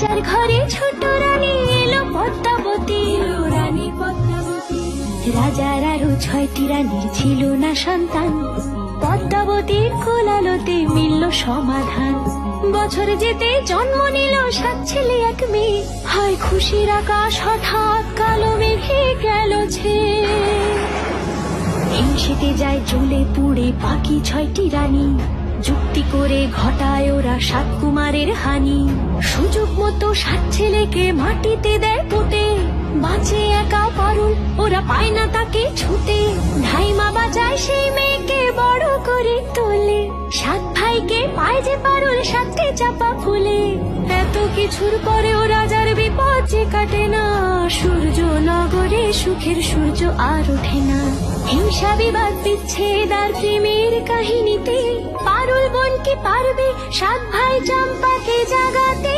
রাজার ঘরে ছোট রানী এলো পদ্মাবতী, রানী পদ্মাবতী। রাজার আরো 6টি রানীর ছিল না সন্তান, পদ্মাবতীর কোলালোতে মিলল সমাধান। বছর যেতে জন্ম নিল 7 ছেলে 1 মেয়ে, হয় খুশির আকাশ হঠাৎ কালো মেঘে গেল ছেয়ে। হিংসেতে যায় জ্বলে পুড়ে বাকি 6টি রানী, যুক্তি করে ঘটায় ওরা 7 কুমারের হানি। সুযোগ মতো 7 ছেলেকে মাটিতে দেয় পুঁতে, বাঁচে একা পারুল, ওরা পায় না তাকে ছুতে। ধাইমা বাজায় সেই মেয়েকে বড় করে তোলে, 7 ভাইকে পায় যে পারুল 7টে চাপা ফুলে। এত কিছুর পরেও রাজার বিপদ যে কাটে না, সূর্য নগরে সুখের সূর্য আর ওঠে না। হিংসা বিবাদ বিচ্ছেদ আর প্রেমের কাহিনীতে পারুল বোন কি পারবে 7 ভাই চম্পাকে জাগাতে?